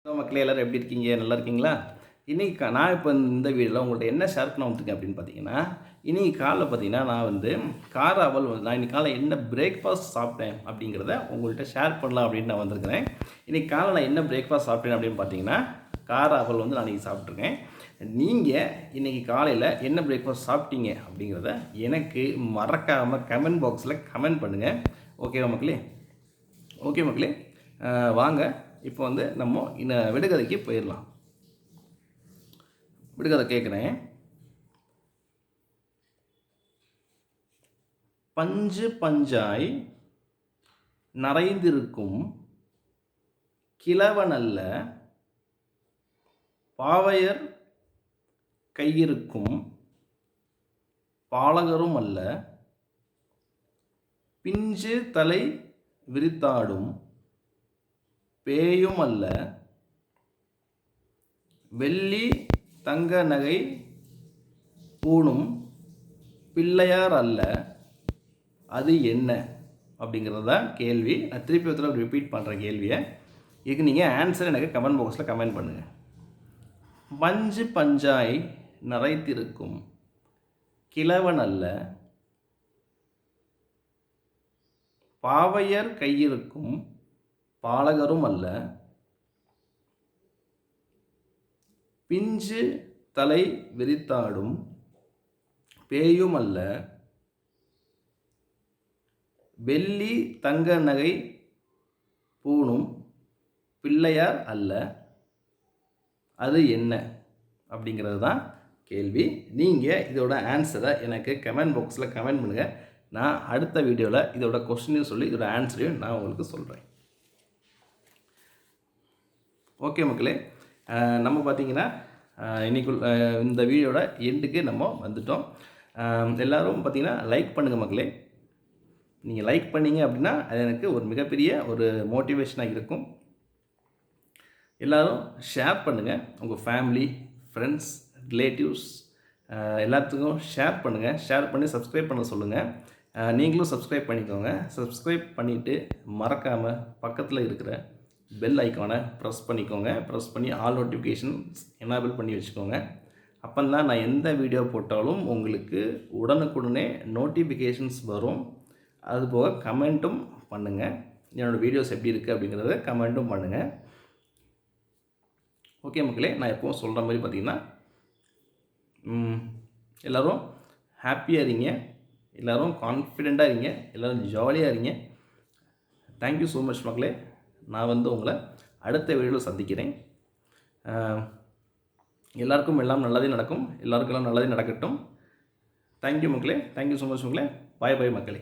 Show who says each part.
Speaker 1: Hello மக்களே, எல்லோரும் எப்படி இருக்கீங்க? நல்லா இருக்கீங்களா? இன்றைக்கி நான் இப்போ இந்த வீடியோவில் உங்கள்கிட்ட என்ன ஷேர் பண்ண வந்துருக்கேன் அப்படின்னு பார்த்தீங்கன்னா, இன்றைக்கி காலைல பார்த்தீங்கன்னா நான் கார அவல் நான் இன்றைக்கி காலைல என்ன பிரேக்ஃபாஸ்ட் சாப்பிட்டேன் அப்படிங்கிறத உங்கள்கிட்ட ஷேர் பண்ணலாம் அப்படின்னு நான் வந்திருக்கிறேன். இன்றைக்கி காலைல நான் என்ன பிரேக்ஃபாஸ்ட் சாப்பிட்டேன் அப்படின்னு பார்த்தீங்கன்னா, கார அவல் நான் இன்றைக்கி சாப்பிட்ருக்கேன். நீங்கள் இன்றைக்கி காலையில் என்ன பிரேக்ஃபாஸ்ட் சாப்பிட்டீங்க அப்படிங்கிறத எனக்கு மறக்காமல் கமெண்ட் பாக்ஸில் கமெண்ட் பண்ணுங்கள். ஓகேவா மக்களே? ஓகே மக்களே, வாங்க இப்போ நம்ம இந்த விடுகதைக்கு போயிடலாம். விடுகதை கேட்குறேன். பஞ்சு பஞ்சாய் நரைந்திருக்கும் கிழவனல்ல, பாவையர் கையிருக்கும் பாலகரும் அல்ல, பிஞ்சு தலை விரித்தாடும் பேயும் அல்ல, வெள்ளி தங்க நகை பூணும் பிள்ளையார் அல்ல, அது என்ன அப்படிங்கிறது தான் கேள்வி. நான் திருப்பி ரிப்பீட் பண்ணுற கேள்வியை. இதுக்கு நீங்கள் ஆன்சர் எனக்கு கமெண்ட் பாக்ஸில் கமெண்ட் பண்ணுங்கள். பஞ்சு பஞ்சாய் நரைத்திருக்கும் கிழவன் அல்ல, பாவையர் கையிருக்கும் பாலகரும் அல்ல, பிஞ்சு தலை விரித்தாடும் பேயும் அல்ல, வெள்ளி தங்க நகை பூணும் பிள்ளையார் அல்ல, அது என்ன அப்படிங்கிறது தான் கேள்வி. நீங்கள் இதோட ஆன்சரை எனக்கு கமெண்ட் பாக்ஸில் கமெண்ட் பண்ணுங்கள். நான் அடுத்த வீடியோவில் இதோட கொஸ்டினையும் சொல்லி இதோட ஆன்சரையும் நான் உங்களுக்கு சொல்கிறேன். ஓகே மக்களே, நம்ம பார்த்திங்கன்னா இன்றைக்குள் இந்த வீடியோட எண்டுக்கு நம்ம வந்துட்டோம். எல்லோரும் பார்த்திங்கன்னா லைக் பண்ணுங்கள் மக்களே. நீங்கள் லைக் பண்ணிங்க அப்படின்னா அது எனக்கு ஒரு மிகப்பெரிய ஒரு மோட்டிவேஷனாக இருக்கும். எல்லோரும் ஷேர் பண்ணுங்கள். உங்கள் ஃபேமிலி, ஃப்ரெண்ட்ஸ், ரிலேட்டிவ்ஸ் எல்லாத்துக்கும் ஷேர் பண்ணுங்கள். ஷேர் பண்ணி சப்ஸ்கிரைப் பண்ண சொல்லுங்கள். நீங்களும் சப்ஸ்கிரைப் பண்ணிக்கோங்க. சப்ஸ்கிரைப் பண்ணிவிட்டு மறக்காமல் பக்கத்தில் இருக்கிற பெல் ஐக்கானை ப்ரெஸ் பண்ணிக்கோங்க. ப்ரெஸ் பண்ணி ஆல் நோட்டிஃபிகேஷன்ஸ் எனேபிள் பண்ணி வச்சுக்கோங்க. அப்போ தான் நான் எந்த வீடியோ போட்டாலும் உங்களுக்கு உடனுக்குடனே நோட்டிஃபிகேஷன்ஸ் வரும். அதுபோக கமெண்ட்டும் பண்ணுங்கள். என்னோடய வீடியோஸ் எப்படி இருக்குது அப்படிங்கிறத கமெண்ட்டும் பண்ணுங்கள். ஓகே மக்களே, நான் எப்போவும் சொல்கிற மாதிரி பார்த்திங்கன்னா எல்லோரும் ஹாப்பியாக இருங்க, எல்லோரும் கான்ஃபிடெண்ட்டாக இருங்க, எல்லோரும் ஜாலியாக இருங்க. தேங்க்யூ ஸோ மச் மக்களே. நான் உங்களை அடுத்த வீடியோவில் சந்திக்கிறேன். எல்லாருக்கும் எல்லாம் நல்லதே நடக்கும். எல்லாருக்கும் எல்லாம் நல்லதே நடக்கட்டும். தேங்க்யூ மக்களே. தேங்க்யூ ஸோ மச் மக்களே. பாய் பாய் மக்களே.